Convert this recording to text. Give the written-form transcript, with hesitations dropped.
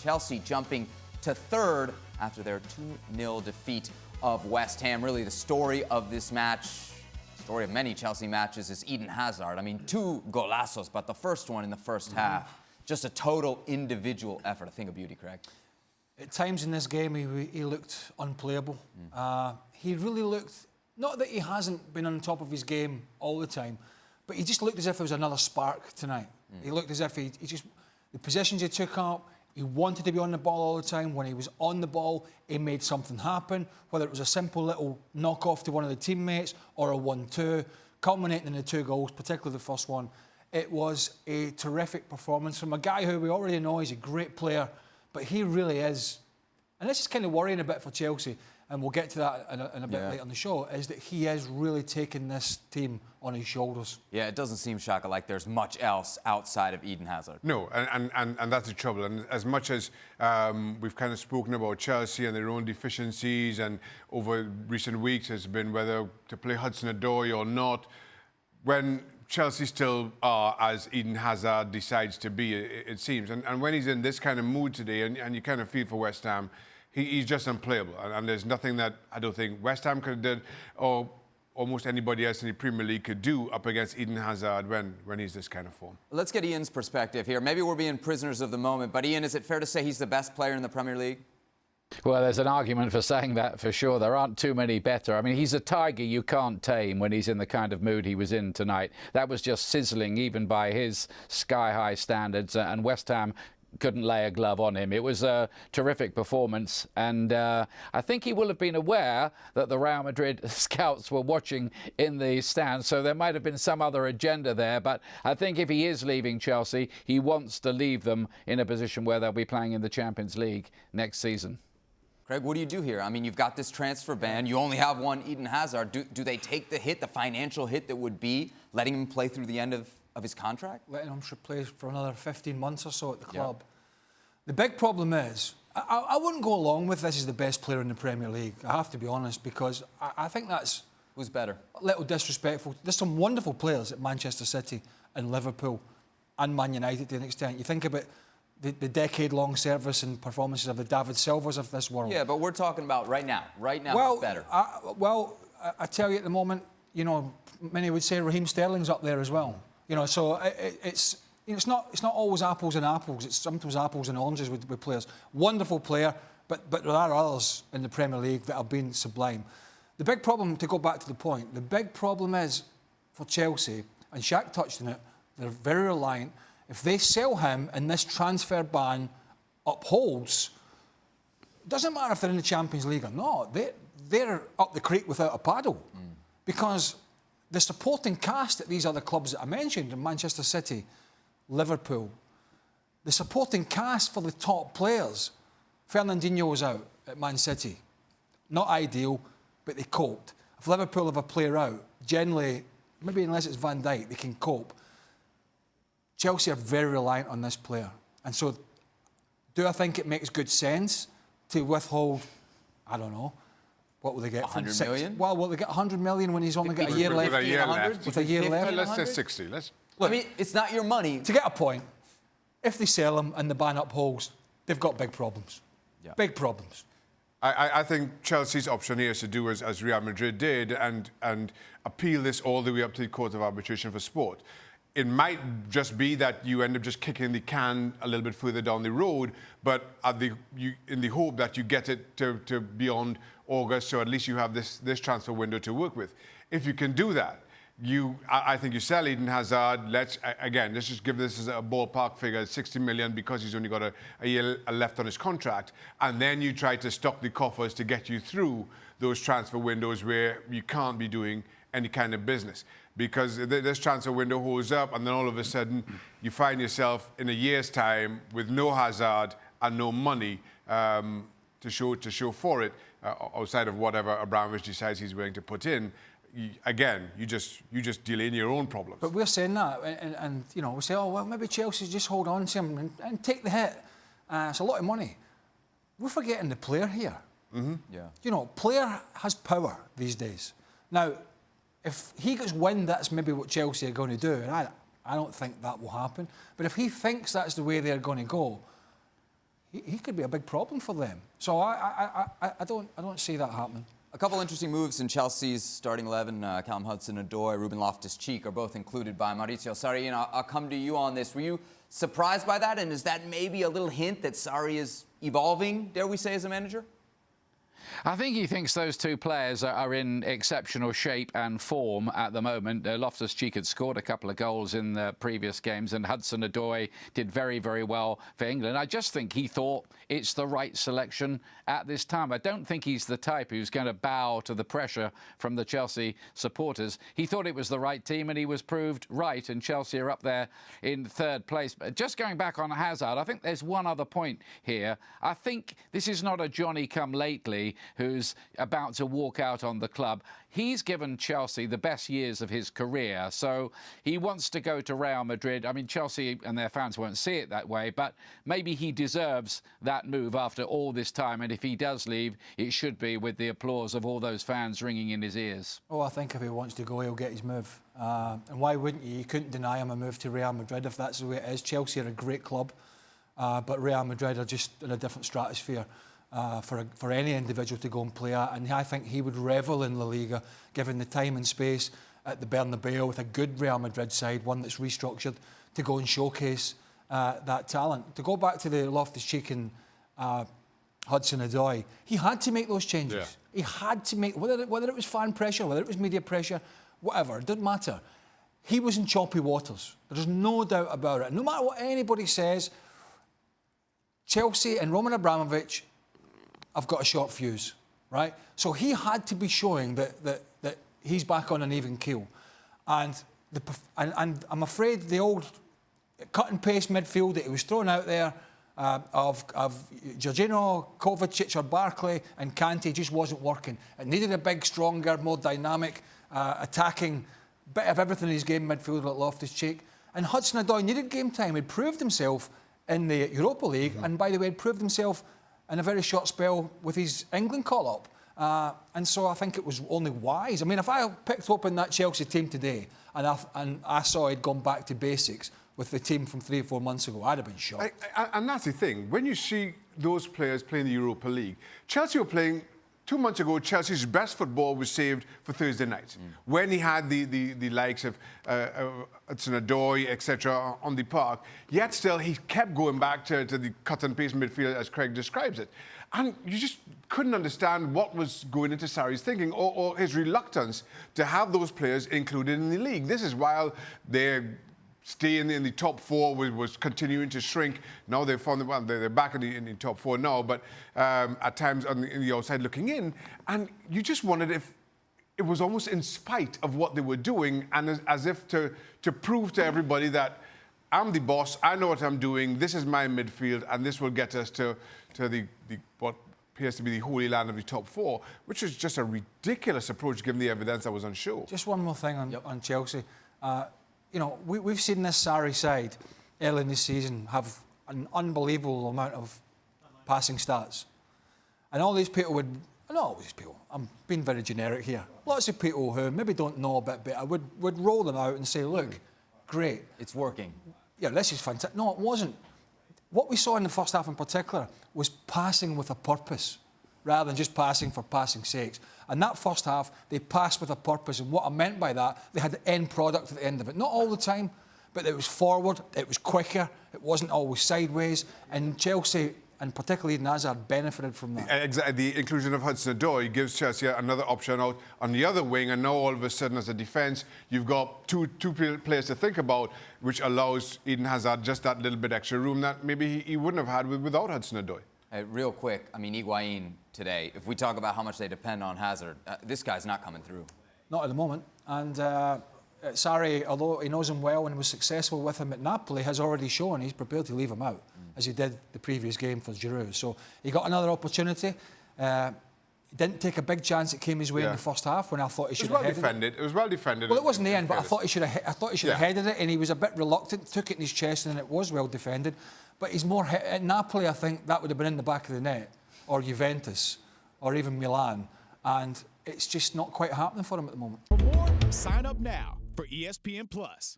Chelsea jumping to third after their 2-0 defeat of West Ham. Really, the story of this match, story of many Chelsea matches, is Eden Hazard. I mean, 2 golazos, but the first one in the first half, just a total individual effort. A thing of beauty, Craig. At times in this game, he looked unplayable. He really looked, not that he hasn't been on top of his game all the time, but he just looked as if there was another spark tonight. He looked as if he just, the possessions he took up, he wanted to be on the ball all the time. When he was on the ball, he made something happen, whether it was a simple little knock-off to one of the teammates or a 1-2, culminating in the 2 goals, particularly the first one. It was a terrific performance from a guy who we already know is a great player, but he really is, and this is kind of worrying a bit for Chelsea, and we'll get to that in a bit later on the show, is that he is really taking this team on his shoulders. Yeah, it doesn't seem, Shaka, like there's much else outside of Eden Hazard. No, and that's the trouble. And as much as we've kind of spoken about Chelsea and their own deficiencies, and over recent weeks has been whether to play Hudson-Odoi or not, when Chelsea still are as Eden Hazard decides to be, it seems. And when he's in this kind of mood today, and you kind of feel for West Ham, he's just unplayable. And there's nothing that I don't think West Ham could have done, or almost anybody else in the Premier League could do up against Eden Hazard when he's this kind of form. Let's get Ian's perspective here. Maybe we're being prisoners of the moment, but Ian, is it fair to say he's the best player in the Premier League? Well, there's an argument for saying that for sure. There aren't too many better. I mean, he's a tiger you can't tame when he's in the kind of mood he was in tonight. That was just sizzling, even by his sky-high standards, and West Ham couldn't lay a glove on him. It was a terrific performance, and I think he will have been aware that the Real Madrid scouts were watching in the stands, so there might have been some other agenda there, but I think if he is leaving Chelsea, he wants to leave them in a position where they'll be playing in the Champions League next season. Craig, what do you do here? I mean, you've got this transfer ban. You only have one Eden Hazard. Do they take the hit, the financial hit that would be letting him play through the end of his contract? Letting him play for another 15 months or so at the club. Yep. The big problem is, I wouldn't go along with this as the best player in the Premier League. I have to be honest, because I think that's... Who's better? A little disrespectful. There's some wonderful players at Manchester City and Liverpool and Man United to an extent. You think about the decade-long service and performances of the David Silvas of this world. Yeah, but we're talking about right now. Right now, who's better? I tell you at the moment, you know, many would say Raheem Sterling's up there as well. You know, so it's not always apples and apples. It's sometimes apples and oranges with players. Wonderful player, but there are others in the Premier League that have been sublime. The big problem, to go back to the point, the big problem is for Chelsea, and Shaq touched on it, they're very reliant. If they sell him and this transfer ban upholds, it doesn't matter if they're in the Champions League or not, they're up the creek without a paddle. Because the supporting cast at these other clubs that I mentioned, in Manchester City, Liverpool, the supporting cast for the top players, Fernandinho was out at Man City. Not ideal, but they coped. If Liverpool have a player out, generally, maybe unless it's Van Dijk, they can cope. Chelsea are very reliant on this player. And so, do I think it makes good sense to withhold, I don't know, what will they get? 100 million? Well, will they get 100 million when he's only got a year left? With a year left. With a year left? Let's say 60. Look, I mean, it's not your money. To get a point, if they sell him and the ban upholds, they've got big problems. Yeah. Big problems. I think Chelsea's option here is to do as Real Madrid did and appeal this all the way up to the Court of Arbitration for Sport. It might just be that you end up just kicking the can a little bit further down the road, but in the hope that you get it to beyond August, so at least you have this transfer window to work with. If you can do that, I think you sell Eden Hazard. Let's just give this as a ballpark figure, 60 million, because he's only got a year left on his contract, and then you try to stock the coffers to get you through those transfer windows where you can't be doing any kind of business. Because this transfer window holds up, and then all of a sudden you find yourself in a year's time with no Hazard and no money to show for it, outside of whatever Abramovich decides he's willing to put in. You just delay in your own problems. But we're saying that, and you know, we say, oh well, maybe Chelsea just hold on to him and take the hit. It's a lot of money. We're forgetting the player here. Mm-hmm. Yeah. You know, player has power these days. Now, if he gets wind, that's maybe what Chelsea are going to do, and I don't think that will happen. But if he thinks that's the way they're going to go, he could be a big problem for them. So I don't see that happening. A couple interesting moves in Chelsea's starting 11. Callum Hudson-Odoi, Ruben Loftus-Cheek are both included by Maurizio Sarri. And I'll come to you on this. Were you surprised by that? And is that maybe a little hint that Sarri is evolving, dare we say, as a manager? I think he thinks those two players are in exceptional shape and form at the moment. Loftus-Cheek had scored a couple of goals in the previous games, and Hudson-Odoi did very, very well for England. I just think he thought it's the right selection at this time. I don't think he's the type who's going to bow to the pressure from the Chelsea supporters. He thought it was the right team, and he was proved right, and Chelsea are up there in third place. But just going back on Hazard, I think there's one other point here. I think this is not a Johnny-come-lately who's about to walk out on the club. He's given Chelsea the best years of his career, so he wants to go to Real Madrid. I mean, Chelsea and their fans won't see it that way, but maybe he deserves that move after all this time, and if he does leave, it should be with the applause of all those fans ringing in his ears. Oh, I think if he wants to go, he'll get his move. And why wouldn't you? You couldn't deny him a move to Real Madrid if that's the way it is. Chelsea are a great club, but Real Madrid are just in a different stratosphere. For any individual to go and play at, and I think he would revel in La Liga, given the time and space at the Bernabeu with a good Real Madrid side, one that's restructured, to go and showcase that talent. To go back to the Loftus-Cheek and Hudson-Odoi, he had to make those changes. Yeah. He had to make, whether it was fan pressure, whether it was media pressure, whatever, it didn't matter. He was in choppy waters. There's no doubt about it. No matter what anybody says, Chelsea and Roman Abramovich have got a short fuse, right? So he had to be showing that he's back on an even keel. And I'm afraid the old cut and paste midfield that he was throwing out there of Jorginho, Kovacic or Barkley and Kante just wasn't working. It needed a big, stronger, more dynamic, attacking bit of everything in his game midfield like Loftus-Cheek. And Hudson-Odoi needed game time. He'd proved himself in the Europa League, and by the way, he'd proved himself in a very short spell with his England call-up. And so I think it was only wise. I mean, if I picked up in that Chelsea team today and I saw he'd gone back to basics with the team from 3 or 4 months ago, I'd have been shocked. And that's the thing. When you see those players playing the Europa League, Chelsea were playing 2 months ago. Chelsea's best football was saved for Thursday night, when he had the likes of Hudson-Odoi, etc., on the park. Yet still, he kept going back to the cut and paste midfield, as Craig describes it. And you just couldn't understand what was going into Sarri's thinking, or his reluctance to have those players included in the league. This is while they're staying in the top 4 was continuing to shrink. Now they've found, well, they're back in the top 4 now, but at times in the outside looking in. And you just wondered if it was almost in spite of what they were doing, and as if to prove to everybody that I'm the boss, I know what I'm doing, this is my midfield, and this will get us to the what appears to be the holy land of the top 4, which is just a ridiculous approach given the evidence that was on show. Just one more thing on Chelsea. You know, we've seen this Sarri side early in this season have an unbelievable amount of passing stats. And all these people would, not all these people, I'm being very generic here, lots of people who maybe don't know a bit better would roll them out and say, look, great. It's working. Yeah, this is fantastic. No, it wasn't. What we saw in the first half in particular was passing with a purpose, rather than just passing for passing's sake. And that first half, they passed with a purpose. And what I meant by that, they had the end product at the end of it. Not all the time, but it was forward, it was quicker, it wasn't always sideways. And Chelsea, and particularly Eden Hazard, benefited from that. Exactly. The inclusion of Hudson-Odoi gives Chelsea another option out on the other wing. And now all of a sudden, as a defence, you've got two players to think about, which allows Eden Hazard just that little bit extra room that maybe he wouldn't have had without Hudson-Odoi. Real quick, I mean, Higuain today, if we talk about how much they depend on Hazard, this guy's not coming through. Not at the moment. And Sarri, although he knows him well and was successful with him at Napoli, has already shown he's prepared to leave him out, as he did the previous game for Giroud. So he got another opportunity. He didn't take a big chance that came his way in the first half when I thought he should have headed it. It was well defended. Well, it wasn't the end, but I thought he should have headed it, and he was a bit reluctant, took it in his chest, and it was well defended. But he's more... At Napoli, I think that would have been in the back of the net, or Juventus, or even Milan. And it's just not quite happening for him at the moment. For more, sign up now for ESPN+.